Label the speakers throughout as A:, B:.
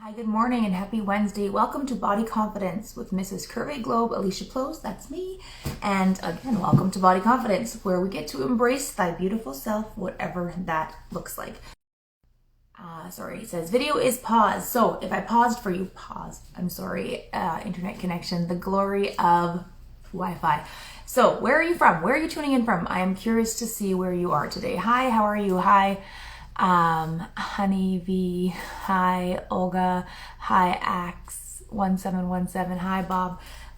A: Hi, good morning and happy Wednesday. Welcome to Body Confidence with Mrs. Curvy Globe, Alicia Plosz, that's me. And again, welcome to Body Confidence, where we get to embrace thy beautiful self, whatever that looks like. Sorry, it says video is paused. So if I paused for you, pause. I'm sorry, internet connection, the glory of Wi-Fi. So where are you from? Where are you tuning in from? I am curious to see where you are today. Hi, how are you? Hi. Honey V, hi Olga, hi Axe 1717, hi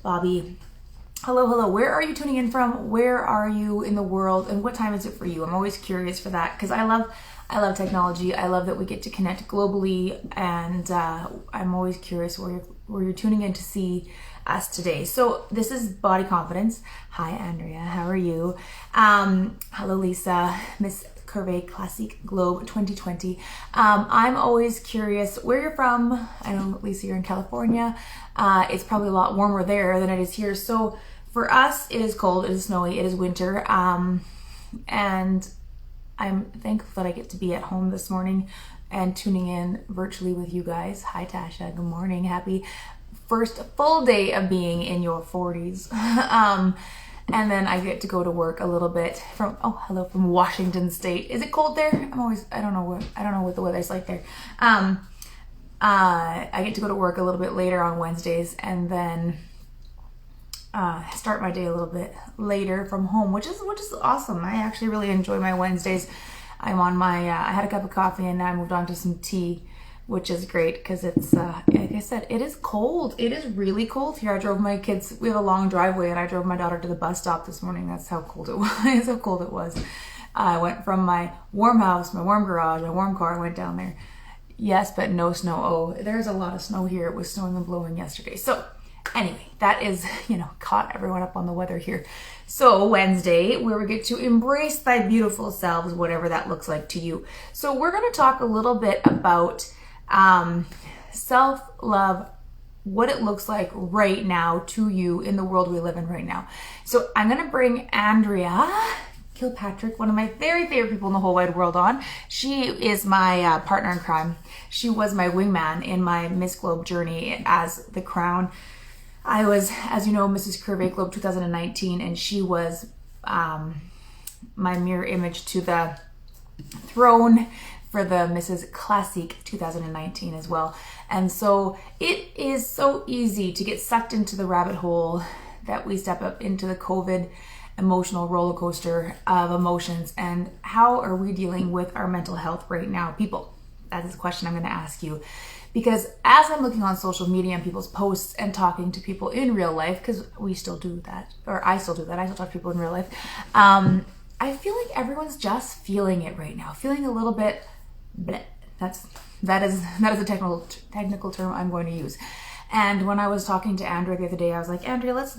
A: Bobby. Hello, where are you tuning in from? Where are you in the world and what time is it for you? I'm always curious for that because I love technology. I love that we get to connect globally, and I'm always curious where you're tuning in to see us today. So this is Body Confidence. Hi Andrea, how are you? Hello Lisa, Miss Curvy Classic Globe 2020. I'm always curious where you're from. I know, Lisa, you're in California. It's probably a lot warmer there than it is here. So for us, it is cold, it is snowy, it is winter. And I'm thankful that I get to be at home this morning and tuning in virtually with you guys. Hi Tasha, good morning. Happy first full day of being in your 40s. And then I get to go to work a little bit from, from Washington State. Is it cold there? I don't know what the weather's like there. I get to go to work a little bit later on Wednesdays and then start my day a little bit later from home, which is awesome. I actually really enjoy my Wednesdays. I'm on my, I had a cup of coffee and now I moved on to some tea, which is great because it's, like I said, it is cold. It is really cold here. I drove my kids, we have a long driveway, and I drove my daughter to the bus stop this morning. That's how cold it was. That's how cold it was. I went from my warm house, my warm garage, my warm car, I went down there. Yes, but no snow. Oh, there's a lot of snow here. It was snowing and blowing yesterday. So anyway, that is, caught everyone up on the weather here. So Wednesday, where we get to embrace thy beautiful selves, whatever that looks like to you. So we're going to talk a little bit about self-love, what it looks like right now to you in the world we live in right now. So I'm going to bring Andrea Kilpatrick, one of my very favorite people in the whole wide world, on. She is my partner in crime. She was my wingman in my Miss Globe journey as the crown. I was, as you know, Mrs. Curvy Globe 2019, and she was my mirror image to the throne for the Mrs. Classic 2019 as well. And so it is so easy to get sucked into the rabbit hole that we step up into the COVID emotional roller coaster of emotions. And how are we dealing with our mental health right now, people? That is the question I'm going to ask you. Because as I'm looking on social media and people's posts and talking to people in real life, because we still do that, or I still do that, I still talk to people in real life, I feel like everyone's just feeling it right now, feeling a little bit bleh. That is a technical term I'm going to use. And when I was talking to Andrea the other day, I was like, Andrea, let's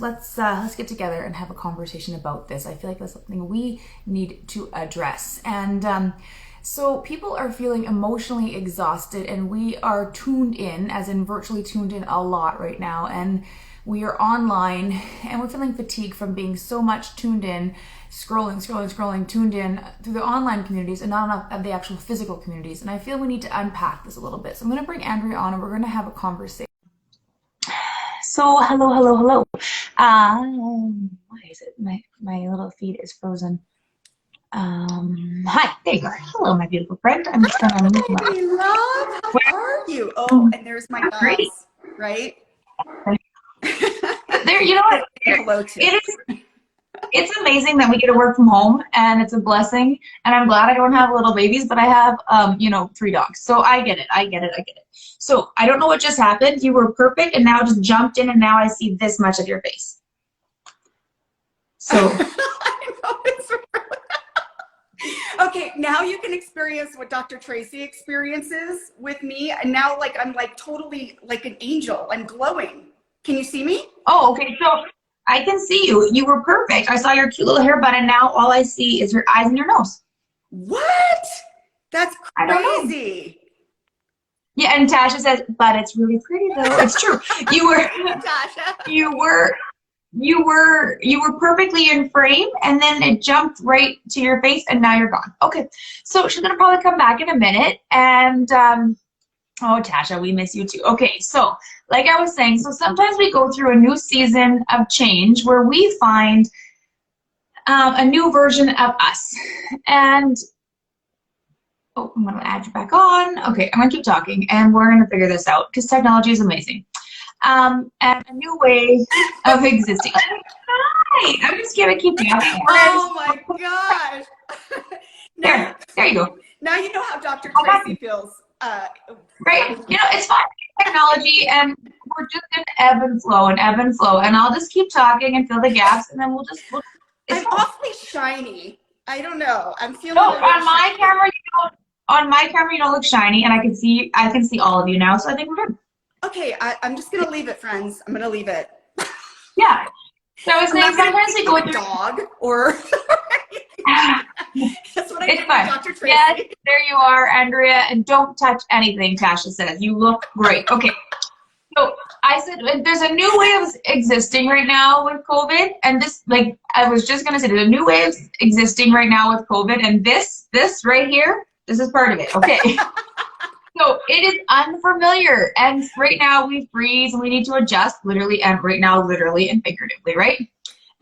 A: get together and have a conversation about this. I feel like that's something we need to address. And so people are feeling emotionally exhausted, and we are tuned in, as in virtually tuned in a lot right now. And we are online and we're feeling fatigued from being so much tuned in, scrolling, tuned in through the online communities and not enough of the actual physical communities. And I feel we need to unpack this a little bit. So I'm going to bring Andrea on and we're going to have a conversation. So hello. Why is it? My little feed is frozen. Hi, there you are. Hello, my beautiful friend. I'm just going to move
B: my love. How are you? Oh, and there's my dogs, right?
A: There, you know what?
B: Hello to.
A: It's amazing that we get to work from home, and it's a blessing. And I'm glad I don't have little babies, but I have, 3 dogs. So I get it. So I don't know what just happened. You were perfect, and now it just jumped in, and now I see this much of your face. So.
B: I know, it's really... Okay, now you can experience what Dr. Tracy experiences with me. And now, I'm totally like an angel. I'm glowing. Can you see me?
A: Oh, okay. So I can see you. You were perfect. I saw your cute little hair bun, and now all I see is your eyes and your nose.
B: What? That's crazy.
A: I don't know. Yeah, and Tasha says, but it's really pretty though. It's true. You were
B: Tasha.
A: You were perfectly in frame, and then it jumped right to your face, and now you're gone. Okay, so she's gonna probably come back in a minute, and Oh, Tasha, we miss you too. Okay, so like I was saying, so sometimes we go through a new season of change where we find a new version of us. And oh, I'm going to add you back on. Okay, I'm going to keep talking and we're going to figure this out because technology is amazing. And a new way of existing. Hi, I'm just going to keep talking.
B: Oh my gosh.
A: There you go.
B: Now you know how Dr. Tracy feels.
A: Right? You know, it's fine. Technology, and we're just going to ebb and flow and ebb and flow. And I'll just keep talking and fill the gaps, and then
B: I'm awfully shiny. I don't know. I'm feeling.
A: No, on my camera, you don't look shiny, and I can see all of you now. So I think we're good.
B: Okay, I'm just gonna leave it, friends. I'm gonna leave it.
A: Yeah. So I was saying sometimes we go with
B: a dog or. That's what I
A: it's fine.
B: Dr. Tracy.
A: Yes, there you are, Andrea, and don't touch anything, Tasha says. You look great. Okay. So I said there's a new way of existing right now with COVID, and this, like I was just gonna say, there's a new way of existing right now with COVID, and this right here, this is part of it. Okay. So it is unfamiliar, and right now we freeze and we need to adjust literally, and right now literally and figuratively, right?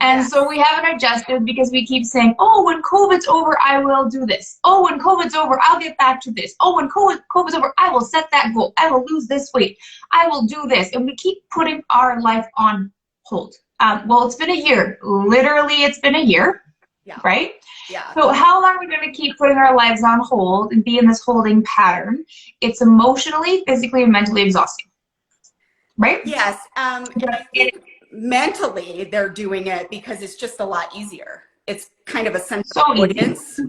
A: And so we haven't adjusted because we keep saying, oh, when COVID's over, I will do this. Oh, when COVID's over, I'll get back to this. Oh, when COVID's over, I will set that goal. I will lose this weight. I will do this. And we keep putting our life on hold. Well, it's been a year. Literally, it's been a year, right?
B: Yeah.
A: So how long are we going to keep putting our lives on hold and be in this holding pattern? It's emotionally, physically, and mentally exhausting, right?
B: Yes. And I think mentally they're doing it because it's just a lot easier. It's kind of a sense of avoidance,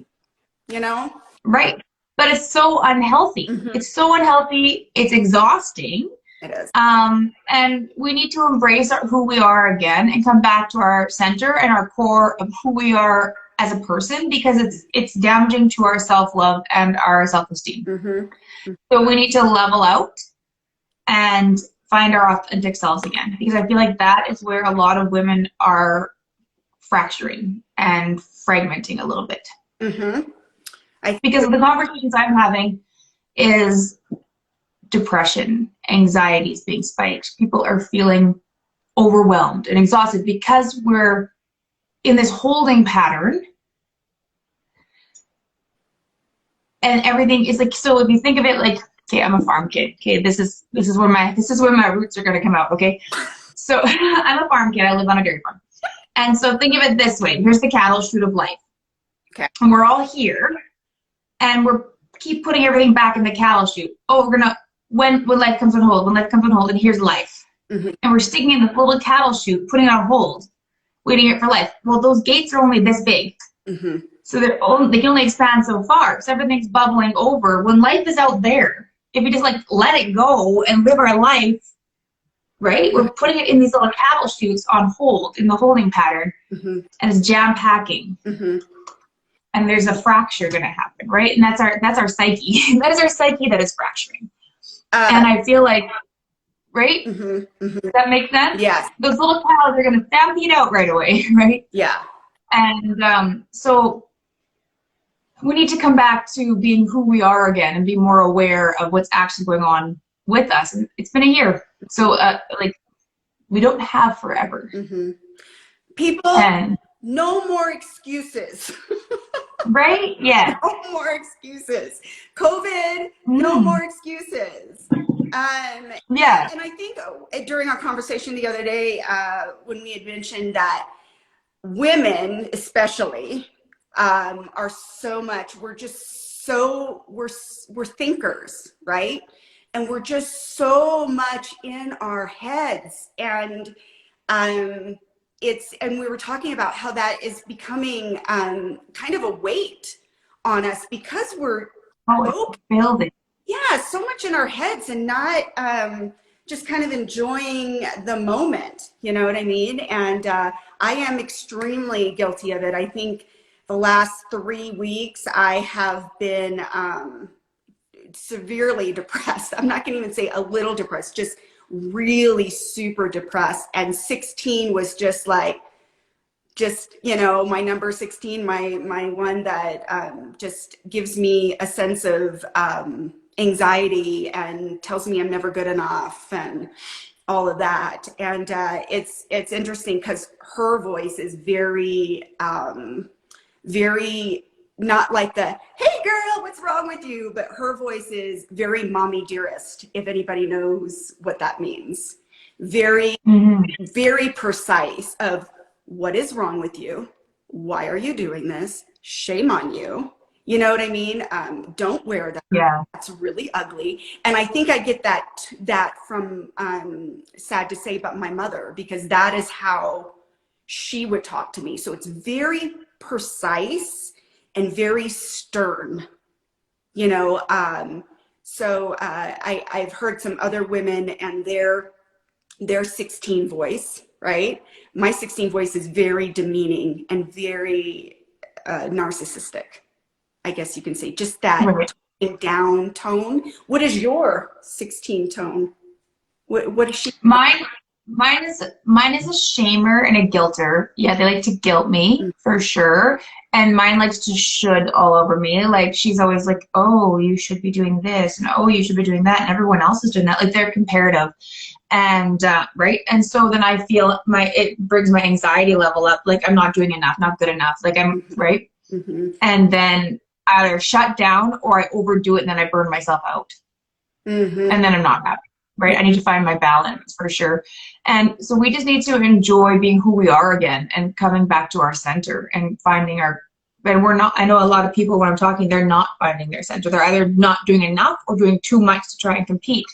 B: you know?
A: Right. But it's so unhealthy. It's so unhealthy. It's exhausting.
B: It is.
A: And we need to embrace who we are again and come back to our center and our core of who we are as a person, because it's damaging to our self-love and our self-esteem. So we need to level out and find our authentic selves again, because I feel like that is where a lot of women are fracturing and fragmenting a little bit. Because the conversations I'm having is depression, anxiety is being spiked. People are feeling overwhelmed and exhausted because we're in this holding pattern. And everything is like, so if you think of it like, okay, I'm a farm kid. Okay, this is where my roots are gonna come out. Okay, so I'm a farm kid. I live on a dairy farm, and so think of it this way. Here's the cattle chute of life.
B: Okay,
A: and we're all here, and we're keep putting everything back in the cattle chute. Oh, we're gonna when life comes on hold. When life comes on hold, and here's life, and we're sticking in the little cattle chute, putting it on hold, waiting it for life. Well, those gates are only this big. So they can only expand so far. So everything's bubbling over. When life is out there, if we just like let it go and live our life, right? We're putting it in these little cattle chutes on hold in the holding pattern, and it's jam packing. And there's a fracture going to happen, right? And that's our psyche. That is our psyche that is fracturing. And I feel like, right? Does that make sense?
B: Yes.
A: Those little cows are going to stampede out right away, right?
B: Yeah.
A: And so we need to come back to being who we are again and be more aware of what's actually going on with us. And it's been a year. So like we don't have forever.
B: People, no more excuses.
A: Right? Yeah.
B: No more excuses. COVID, no more excuses.
A: Yeah.
B: And I think during our conversation the other day, when we had mentioned that women especially are so much, we're thinkers, right? And we're just so much in our heads. And and we were talking about how that is becoming kind of a weight on us because we're
A: building.
B: Yeah, so much in our heads and not just kind of enjoying the moment, you know what I mean? And I am extremely guilty of it. I think the last 3 weeks I have been severely depressed. I'm not going to even say a little depressed, just really super depressed. And 16 was just like, you know, my number 16, my one that just gives me a sense of anxiety and tells me I'm never good enough and all of that. And it's interesting because her voice is very, very not like the, hey girl, what's wrong with you? But her voice is very mommy dearest, if anybody knows what that means. Very, very precise of what is wrong with you? Why are you doing this? Shame on you. You know what I mean? Don't wear that.
A: Yeah.
B: That's really ugly. And I think I get that from, sad to say, but my mother, because that is how she would talk to me. So it's very precise and very stern, you know? I've heard some other women and their 16 voice, right? My 16 voice is very demeaning and very narcissistic, I guess you can say. Just that down tone. What is your 16 tone? What is she?
A: Mine is a shamer and a guilter. Yeah, they like to guilt me for sure. And mine likes to should all over me. Like she's always like, oh, you should be doing this, and oh, you should be doing that, and everyone else is doing that. Like they're comparative. And right. And so then I feel it brings my anxiety level up. Like I'm not doing enough, not good enough. Like I'm right. And then either shut down or I overdo it and then I burn myself out. And then I'm not happy. Right. I need to find my balance for sure. And so we just need to enjoy being who we are again and coming back to our center and finding and we're not, I know a lot of people when I'm talking, they're not finding their center. They're either not doing enough or doing too much to try and compete.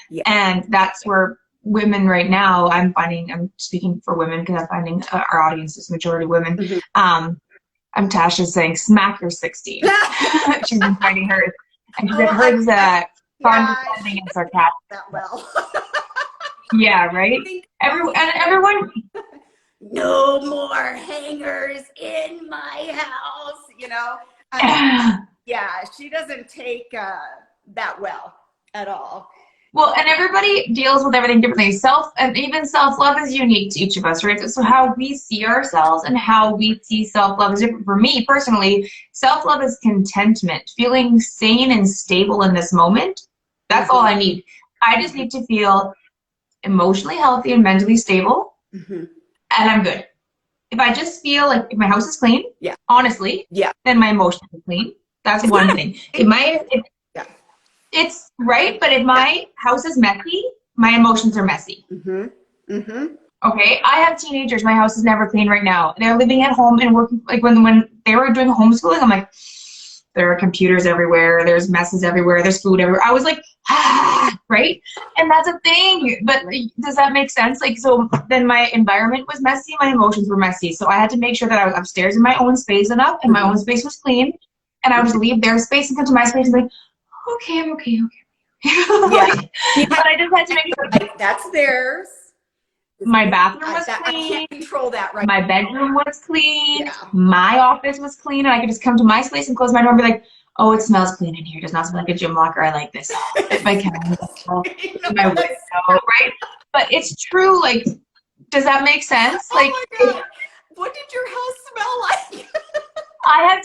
A: Yeah. And that's where women right now, I'm speaking for women because I'm finding our audience is majority women. Tasha's saying, smack your 16. She's been finding hers. And she said hers condescending and sarcastic.
B: That well.
A: Yeah, right? Everyone.
B: No more hangers in my house, you know? Yeah, she doesn't take that well at all.
A: Well, and everybody deals with everything differently. Even self-love is unique to each of us, right? So how we see ourselves and how we see self-love is different. For me, personally, self-love is contentment, feeling sane and stable in this moment. That's all I need. I just need to feel emotionally healthy and mentally stable, and I'm good. If I just feel like if my house is clean, honestly, then my emotions are clean. That's one thing. It's right, but if my house is messy, my emotions are messy. Okay, I have teenagers. My house is never clean right now. They're living at home and working. Like when they were doing homeschooling, I'm like, there are computers everywhere. There's messes everywhere. There's food everywhere. I was like, right? And that's a thing. But does that make sense? Like, so then my environment was messy. My emotions were messy. So I had to make sure that I was upstairs in my own space enough and my own space was clean. And I would leave their space and come to my space and be like, okay, I'm okay. But I just had to make sure
B: like, that's theirs.
A: My bathroom was clean.
B: I can't control that right
A: My bedroom was clean. Yeah. My office was clean. And I could just come to my space and close my door and be like, oh, it smells clean in here. It does not smell like a gym locker. I like this. If I can, my window, right? But it's true. Like, does that make sense? Like,
B: oh my God. What did your house smell like?
A: I have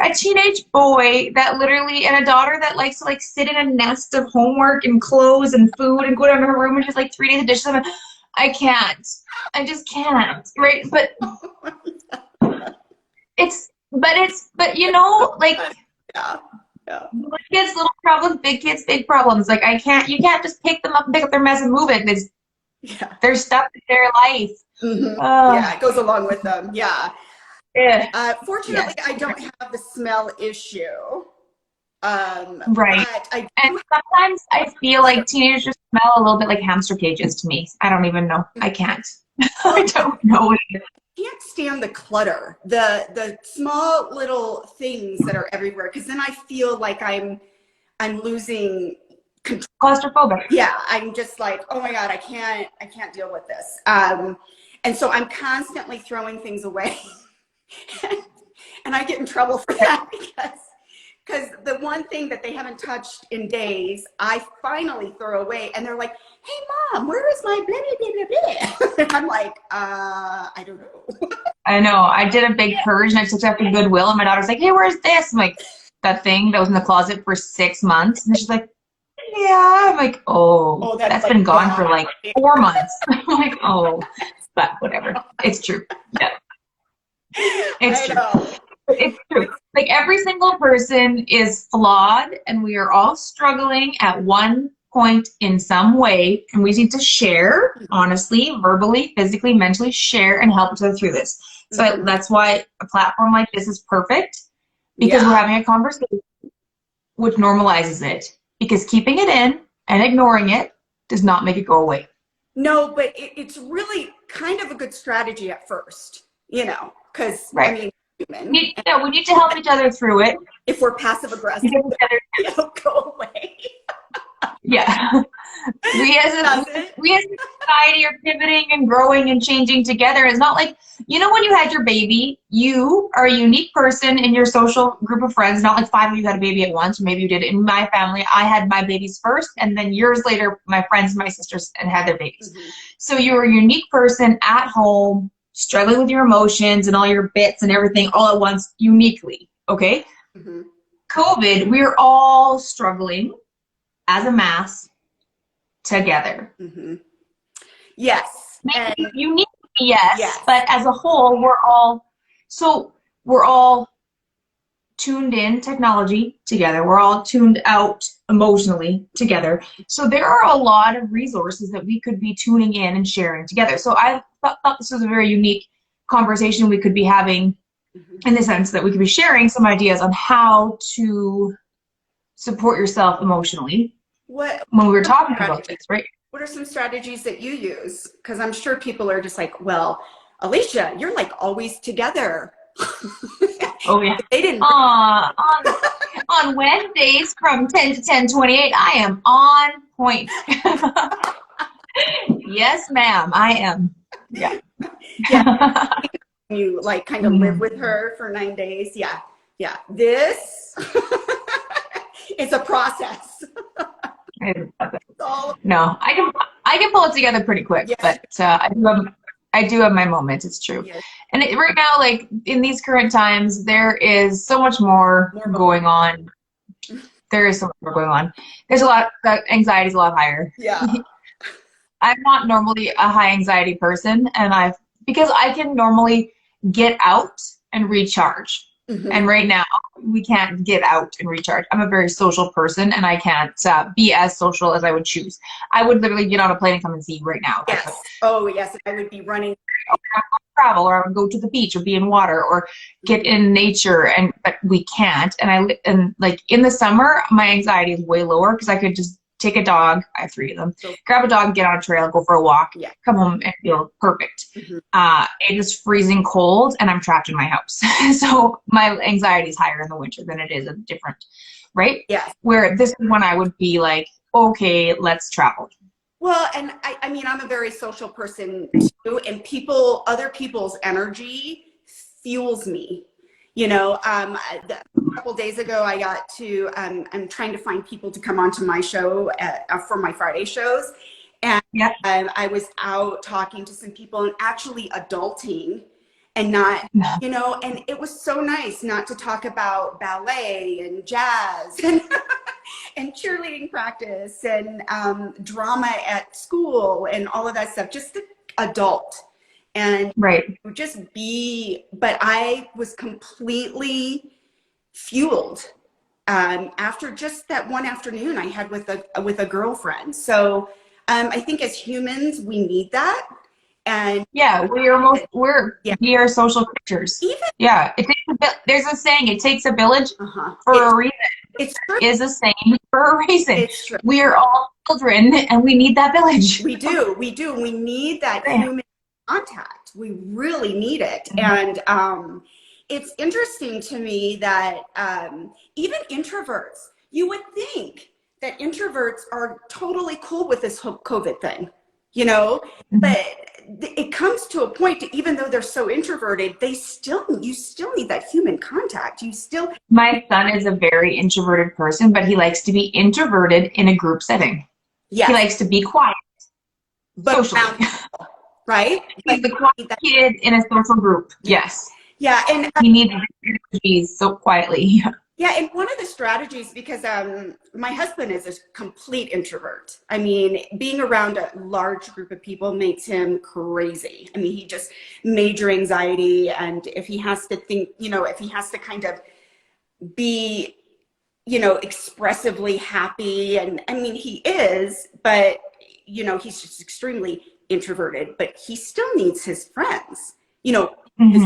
A: a teenage boy that literally, and a daughter that likes to like sit in a nest of homework and clothes and food and go down to her room and just like 3 days of dishes. I can't. I just can't. Right. But but you know, like little kids, little problems, big kids, big problems. Like you can't just pick them up and pick up their mess and move it. There's stuff in their life.
B: It goes along with them. Yeah. Fortunately,
A: yes.
B: I don't have the smell issue.
A: Right. And sometimes I feel like teenagers smell a little bit like hamster cages to me. I don't even know. I can't. I don't know.
B: I can't stand the clutter, the small little things that are everywhere, because then I feel like I'm losing control.
A: Claustrophobic.
B: Yeah, I'm just like, oh my God, I can't deal with this. And so I'm constantly throwing things away. And I get in trouble for that because the one thing that they haven't touched in days, I finally throw away, and they're like, hey Mom, where is my blah, blah, blah, blah? And I'm like, I don't know.
A: I know. I did a big purge and I took it up to Goodwill and my daughter's like, hey, where's this? I'm like, that thing that was in the closet for 6 months? And she's like, yeah. I'm like, oh,
B: Oh,
A: that's
B: like
A: been gone for
B: bad.
A: like 4 months. I'm like, oh, but whatever. It's true. Yeah, it's
B: I
A: true.
B: know.
A: It's true. Like every single person is flawed and we are all struggling at one point in some way. And we need to share, honestly, verbally, physically, mentally, share and help each other through this. So that's why a platform like this is perfect, because we're having a conversation which normalizes it. Because keeping it in and ignoring it does not make it go away.
B: No, but it's really kind of a good strategy at first, you know, because
A: Right.
B: I mean, human.
A: We need to help each other through it.
B: If we're passive aggressive, it'll go away.
A: Yeah. We as a society are pivoting and growing and changing together. It's not like, you know, when you had your baby, you are a unique person in your social group of friends. Not like 5 of you had a baby at once. Maybe you did. In my family, I had my babies first, and then years later, my friends and my sisters had their babies. So you're a unique person at home, struggling with your emotions and all your bits and everything all at once, uniquely. Okay? COVID, we're all struggling as a mass together.
B: Yes.
A: Maybe uniquely, yes, but as a whole, we're all tuned in technology together. We're all tuned out emotionally together. So there are a lot of resources that we could be tuning in and sharing together. So I thought this was a very unique conversation we could be having, in the sense that we could be sharing some ideas on how to support yourself emotionally when we were talking about this, right?
B: What are some strategies that you use? Because I'm sure people are just like, well, Alicia, you're like always together.
A: Oh yeah.
B: They didn't.
A: On Wednesdays from 10 to 10:28, I am on point. Yes, ma'am, I am. Yeah.
B: Yeah. You like kind of live with her for 9 days. Yeah. Yeah. This it's a process.
A: No, I can pull it together pretty quick, but I do have my moments. It's true.
B: Yes.
A: And right now, like in these current times, there is so much more going on. There is so much more going on. There's a lot. Anxiety is a lot higher.
B: Yeah.
A: I'm not normally a high anxiety person, and because I can normally get out and recharge. And right now, we can't get out and recharge. I'm a very social person, and I can't be as social as I would choose. I would literally get on a plane and come and see you right now.
B: Yes. Oh, yes. I would be running.
A: Travel, or I would go to the beach, or be in water, or get in nature, but we can't. And like in the summer, my anxiety is way lower because I could just take a dog. I have 3 of them. Grab a dog, get on a trail, go for a walk, come home and feel perfect. It is freezing cold and I'm trapped in my house. So my anxiety is higher in the winter than it is in different, right?
B: Yes.
A: Where this one I would be like, okay, let's travel.
B: Well, and I mean, I'm a very social person too, and other people's energy fuels me. You know, a couple days ago, I got to, I'm trying to find people to come onto my show for my Friday shows. And I was out talking to some people and actually adulting and not, you know, and it was so nice not to talk about ballet and jazz and cheerleading practice and drama at school and all of that stuff, just the adult. And just but I was completely fueled after just that one afternoon I had with a girlfriend. So I think as humans, we need that. And
A: we are social creatures. There's a saying, it takes a village for a reason.
B: It's true.
A: Is a saying for a reason.
B: It's true.
A: We are all children and we need that village.
B: We do. We need that human contact. We really need it. And it's interesting to me that even introverts, you would think that introverts are totally cool with this whole COVID thing, you know, but it comes to a point to, even though they're so introverted, you still need that human contact.
A: My son is a very introverted person, but he likes to be introverted in a group setting. Yes. He likes to be quiet.
B: But
A: socially.
B: Right?
A: He's the quiet kid in a social group. Yes.
B: Yeah. And
A: he needs energies so quietly.
B: Yeah, and one of the strategies, because my husband is a complete introvert. I mean, being around a large group of people makes him crazy. I mean, he just major anxiety, and if he has to think, if he has to kind of be, expressively happy, and I mean, he is, but he's just extremely introverted, but he still needs his friends, his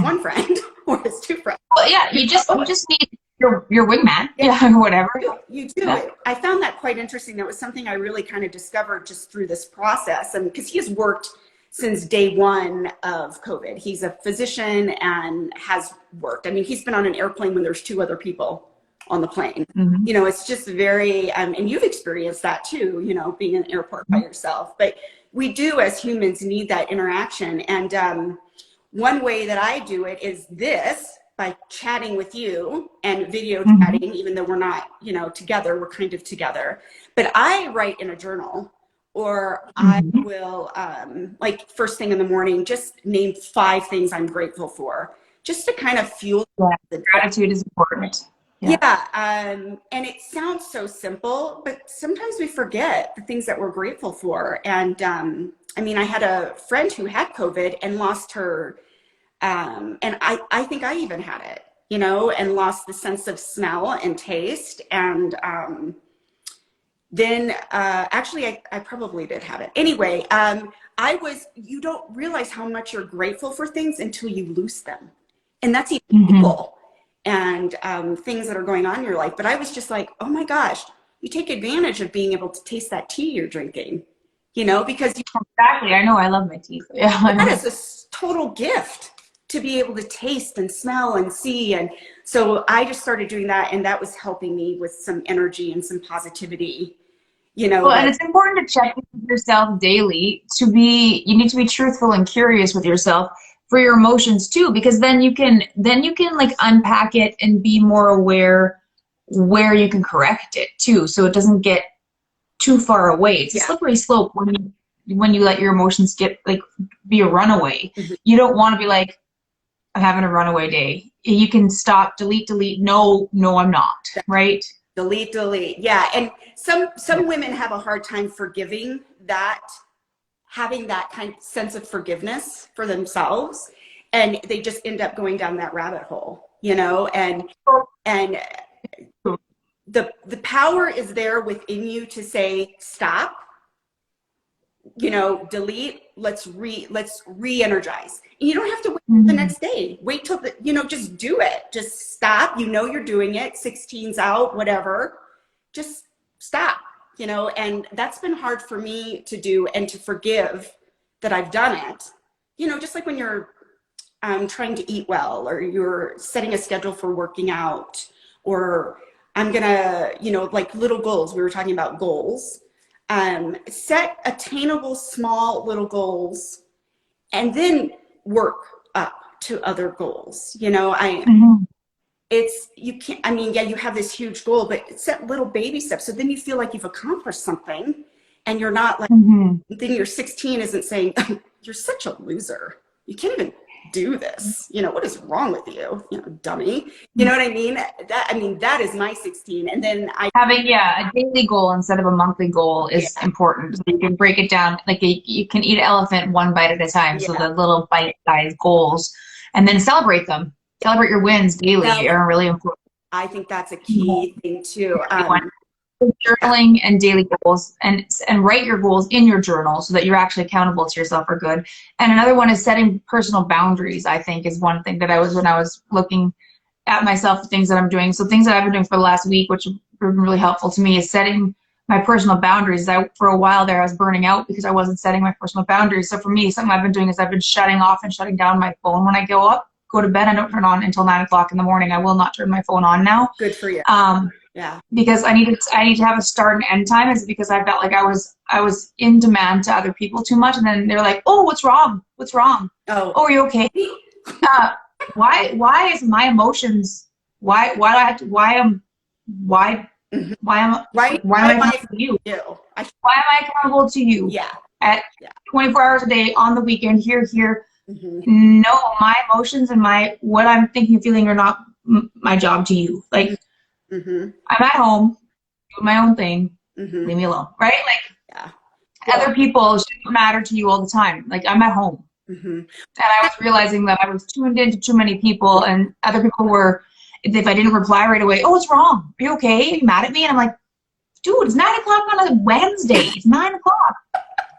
B: one friend or his two friends.
A: Well, yeah, you just need your wingman, or whatever.
B: You do. I found that quite interesting. That was something I really kind of discovered just through this process, and because he has worked since day one of COVID. He's a physician and has worked. I mean, he's been on an airplane when there's two other people on the plane. It's just very, and you've experienced that too, being in an airport by yourself. But we do, as humans, need that interaction. And one way that I do it is this, by chatting with you and video chatting, even though we're not, together, we're kind of together. But I write in a journal, or I will, like first thing in the morning, just name 5 things I'm grateful for, just to kind of fuel
A: the gratitude is important.
B: And it sounds so simple, but sometimes we forget the things that we're grateful for. And I mean, I had a friend who had COVID and lost her, and I think I even had it, and lost the sense of smell and taste. And then actually I probably did have it. Anyway, you don't realize how much you're grateful for things until you lose them. And that's even people and things that are going on in your life. But I was just like, oh my gosh, you take advantage of being able to taste that tea you're drinking, because
A: exactly. I know, I love my tea.
B: That is a total gift to be able to taste and smell and see. And so I just started doing that, and that was helping me with some energy and some positivity,
A: Well, and it's important to check with yourself daily. You need to be truthful and curious with yourself for your emotions too, because then you can like unpack it and be more aware where you can correct it too, so it doesn't get too far away. It's a slippery slope when you let your emotions get like be a runaway. You don't want to be like, I'm having a runaway day. You can stop, delete. No, I'm not. Right?
B: Delete. Yeah. And some women have a hard time forgiving that, having that kind of sense of forgiveness for themselves. And they just end up going down that rabbit hole, and the power is there within you to say, stop, delete, let's re-energize. And you don't have to wait the next day. Wait till just do it. Just stop. You're doing it. 16's out, whatever. Just stop, and that's been hard for me to do and to forgive that I've done it. Just like when you're trying to eat well, or you're setting a schedule for working out, or I'm gonna, like little goals. We were talking about goals. Set attainable, small little goals, and then work up to other goals. You have this huge goal, but set little baby steps. So then you feel like you've accomplished something, and you're not like, then your 16 isn't saying, you're such a loser. You can't even do this. What is wrong with you? Dummy. You know what I mean? That is my 16. And then
A: having a daily goal instead of a monthly goal is important. So you can break it down. Like you can eat an elephant one bite at a time. So the little bite-sized goals, and then celebrate them. Celebrate your wins daily are really important.
B: I think that's a key thing too.
A: Journaling and daily goals, and write your goals in your journal so that you're actually accountable to yourself for good. And another one is setting personal boundaries. I think is one thing that when I was looking at myself, the things that I'm doing. So things that I've been doing for the last week, which have been really helpful to me, is setting my personal boundaries. For a while there, I was burning out because I wasn't setting my personal boundaries. So for me, something I've been doing is I've been shutting off and shutting down my phone when I go to bed. I don't turn on until 9 o'clock in the morning. I will not turn my phone on now.
B: Good for you.
A: Because I need to have a start and end time. Is because I felt like I was in demand to other people too much, and then they're like, "Oh, what's wrong? What's wrong? Oh, are you okay? Why is my emotions? Why am I accountable to you? Why am I accountable to you? At 24 hours a day on the weekend here. No, my emotions and what I'm thinking and feeling are not my job to you. Like, I'm at home doing my own thing.
B: Mm-hmm.
A: Leave me alone, right? Like,
B: Yeah.
A: other people shouldn't matter to you all the time. Like, I'm at home.
B: Mm-hmm.
A: And I was realizing that I was tuned into too many people, and other people were, if I didn't reply right away, oh, what's wrong? Are you okay? Are you mad at me? And I'm like, dude, it's 9 o'clock on a Wednesday. It's 9 o'clock.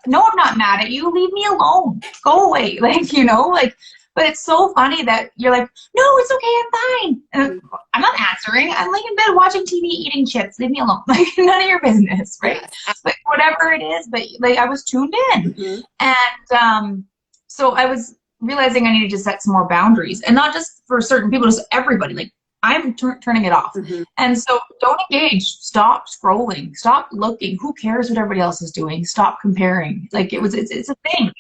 A: No, I'm not mad at you. Leave me alone. Go away. Like, you know, like, but it's so funny that you're like, no, it's okay. I'm fine. And I'm not answering. I'm laying in bed watching TV, eating chips. Leave me alone. Like, none of your business, right?
B: Yes.
A: Like, whatever it is, but like, I was tuned in.
B: Mm-hmm.
A: And so I was realizing I needed to set some more boundaries, and not just for certain people, just everybody. Like, I'm turning it off.
B: Mm-hmm.
A: And so don't engage. Stop scrolling. Stop looking. Who cares what everybody else is doing? Stop comparing. Like, it's a thing.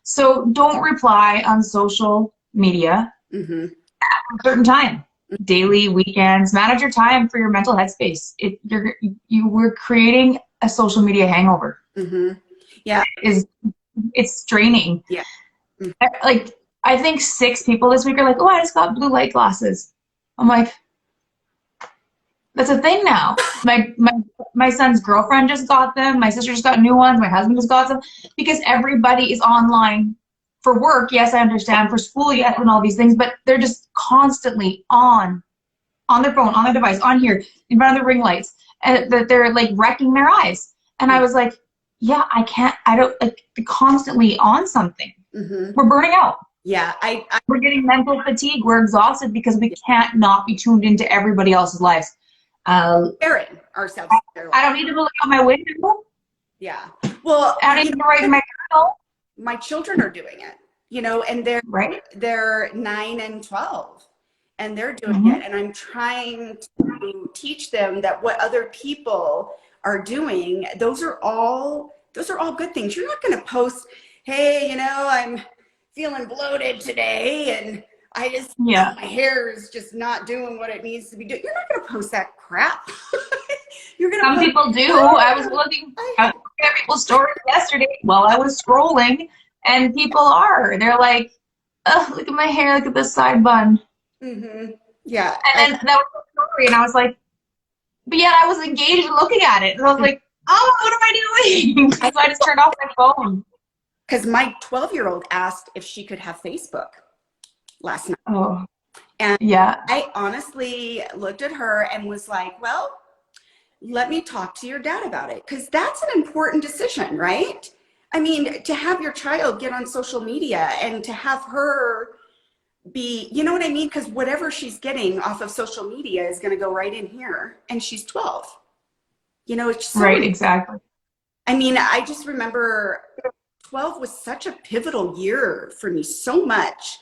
A: So don't reply on social media
B: Mm-hmm.
A: at a certain time. Daily, weekends, manage your time for your mental headspace. We're creating a social media hangover.
B: Mm-hmm. Yeah.
A: It's draining.
B: Yeah.
A: Like, I think 6 people this week are like, oh, I just got blue light glasses. I'm like, that's a thing now. My son's girlfriend just got them. My sister just got new ones. My husband just got them, because everybody is online for work. Yes, I understand. For school, yes, and all these things, but they're just constantly on their phone, on their device, on here, in front of the ring lights, and that they're like wrecking their eyes. And I was like, yeah, I don't like, constantly on something.
B: Mm-hmm.
A: We're burning out.
B: Yeah.
A: We're getting mental fatigue. We're exhausted because we can't not be tuned into everybody else's lives.
B: Comparing ourselves.
A: I don't need to look out my window.
B: Yeah. Well,
A: I don't need to write my journal.
B: my children are doing it, you know, and they're 9 and 12, and they're doing it. And I'm trying to teach them that what other people are doing, those are all good things. You're not going to post, hey, you know, I'm feeling bloated today, and I just, my hair is just not doing what it needs to be doing. You're not going to post that crap. You're going to.
A: Some people do. I was looking at people's stories yesterday while I was scrolling, and people they're like, oh, look at my hair, look at this side bun.
B: Mm-hmm. Yeah.
A: And then that was the story, and I was like, but yet I was engaged in looking at it, and I was like, oh, what am I doing? So I just turned off my phone.
B: Because my 12-year-old asked if she could have Facebook last night.
A: Oh,
B: and
A: yeah.
B: I honestly looked at her and was like, well, let me talk to your dad about it. Because that's an important decision, right? I mean, to have your child get on social media and to have her be, you know what I mean? Because whatever she's getting off of social media is going to go right in here. And she's 12. You know, it's so
A: right, exactly.
B: I mean, I just remember 12 was such a pivotal year for me, so much.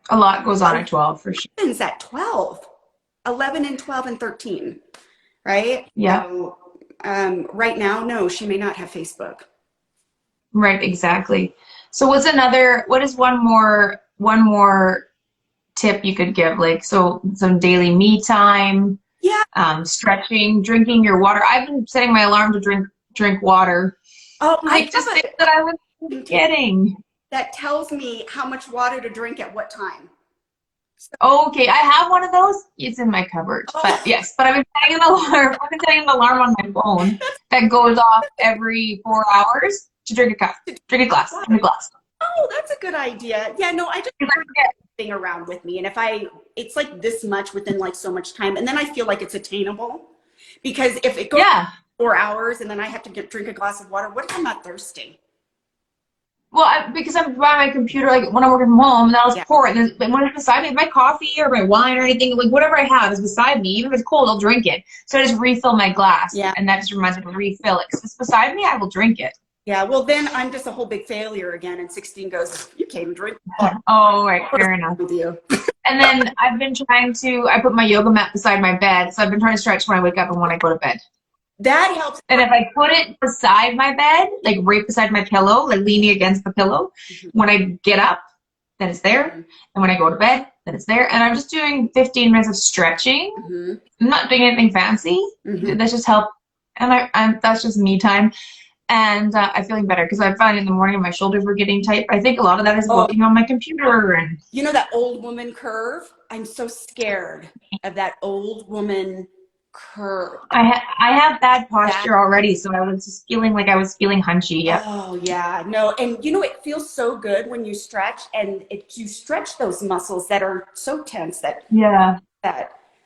A: A lot goes on at 12, for sure.
B: It's at 12, 11 and 12 and 13, right?
A: Yeah.
B: So, right now, no, she may not have Facebook.
A: Right, exactly. So what is one more tip you could give? Like, so some daily me time, stretching, drinking your water. I've been setting my alarm to drink water.
B: Oh,
A: like, just things that I was forgetting.
B: That tells me how much water to drink at what time.
A: Okay, I have one of those. It's in my cupboard. But yes, but I've been setting an alarm. I've been setting an alarm on my phone that goes off every 4 hours to drink a glass.
B: Oh, that's a good idea. Yeah, no, I just thing around with me, and it's like this much within like so much time, and then I feel like it's attainable, because if it goes 4 hours and then I have to drink a glass of water, what if I'm not thirsty?
A: Well, because I'm by my computer, like when I'm working from home, and I'll just pour it. And when it's beside me, my coffee or my wine or anything, like whatever I have is beside me. Even if it's cold, I'll drink it. So I just refill my glass. Yeah. And that just reminds me to refill it. Because if it's beside me, I will drink it.
B: Yeah, well, then I'm just a whole big failure again. And 16 goes, you can't even drink water.
A: Oh, right. Fair enough.
B: With you.
A: And then I've been I put my yoga mat beside my bed. So I've been trying to stretch when I wake up and when I go to bed.
B: That helps.
A: And if I put it beside my bed, like right beside my pillow, like leaning against the pillow, when I get up, then it's there. And when I go to bed, then it's there. And I'm just doing 15 minutes of stretching. I'm not doing anything fancy. That's just help. And that's just me time. And I'm feeling better because I find in the morning my shoulders were getting tight. I think a lot of that is working on my computer. And
B: you know that old woman curve? I'm so scared of that old woman curve.
A: I have bad posture already, so I was just feeling like I was feeling hunchy. Yep.
B: Oh yeah, no, and you know it feels so good when you stretch, and you stretch those muscles that are so tense
A: Yeah.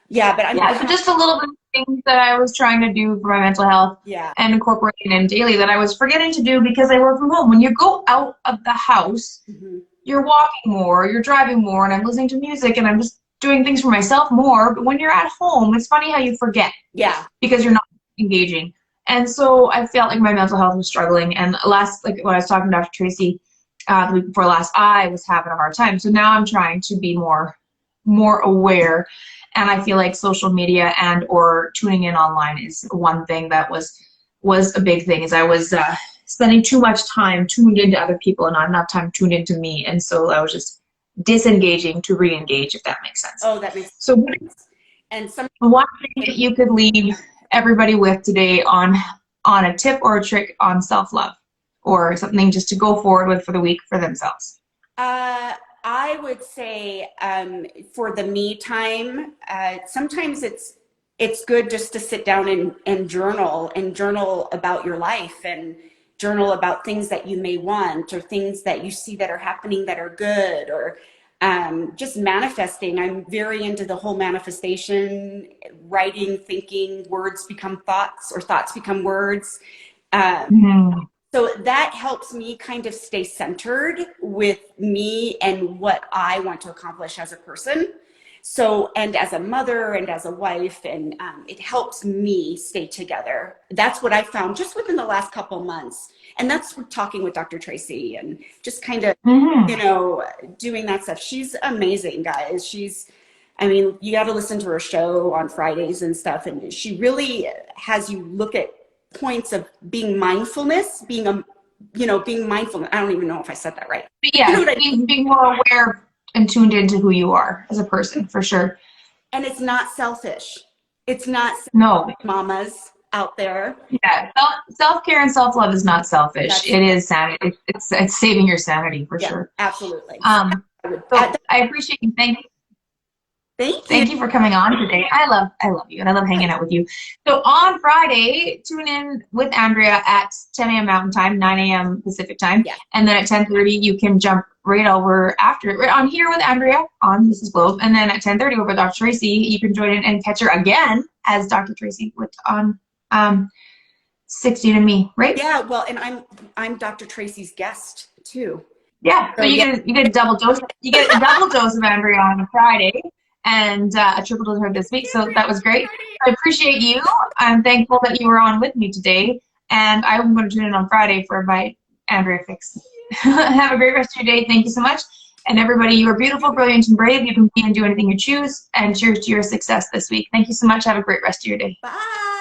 B: yeah. But
A: Yeah. So just a little bit of things that I was trying to do for my mental health
B: yeah,
A: and incorporating in daily that I was forgetting to do because I work from home. When you go out of the house, you're walking more, you're driving more, and I'm listening to music, and I'm just doing things for myself more. But when you're at home, it's funny how you forget.
B: yeah.
A: Because you're not engaging. And so I felt like my mental health was struggling. And like when I was talking to Dr. Tracy the week before last, I was having a hard time. So now I'm trying to be more aware. And I feel like social media and or tuning in online is one thing that was a big thing. Is I was spending too much time tuned into other people and not enough time tuned into me. And so I was just disengaging to re-engage, if that makes sense.
B: Oh, that makes
A: so
B: sense. And
A: one thing that you could leave everybody with today on a tip or a trick on self-love, or something just to go forward with for the week for themselves?
B: I would say for the me time, sometimes it's good just to sit down and journal about your life, and journal about things that you may want, or things that you see that are happening that are good, or just manifesting. I'm very into the whole manifestation, writing, thinking, words become thoughts, or thoughts become words. So that helps me kind of stay centered with me and what I want to accomplish as a person. So, and as a mother and as a wife, and it helps me stay together. That's what I found just within the last couple months. And that's talking with Dr. Tracy and just kind of, you know, doing that stuff. She's amazing, guys. I mean, you got to listen to her show on Fridays and stuff. And she really has you look at points of being mindfulness, being mindful. I don't even know if I said that right.
A: But yeah,
B: you know
A: being more aware and tuned into who you are as a person, for sure.
B: And it's not selfish. It's not
A: no
B: mamas out there.
A: Yeah, self-care and self-love is not selfish. It is sanity. It's saving your sanity, for sure.
B: Absolutely.
A: So I appreciate you. Thank you for coming on today. I love you, and I love hanging out with you. So on Friday, tune in with Andrea at 10 a.m. Mountain Time, 9 a.m. Pacific Time.
B: Yeah.
A: And then at 10:30, you can jump right over right on here with Andrea on Mrs. Globe. And then at 10:30 over Dr. Tracy, you can join in and catch her again as Dr. Tracy on 16 and Me, right?
B: Yeah, well, and I'm Dr. Tracy's guest too.
A: Yeah, so you get a double dose. You get a double dose of Andrea on a Friday, and a triple dose of her this week. So that was great. I appreciate you. I'm thankful that you were on with me today, and I'm going to tune in on Friday for my Andrea fix. Have a great rest of your day. Thank you so much. And everybody, you are beautiful, brilliant, and brave. You can be and do anything you choose. And cheers to your success this week. Thank you so much. Have a great rest of your day.
B: Bye.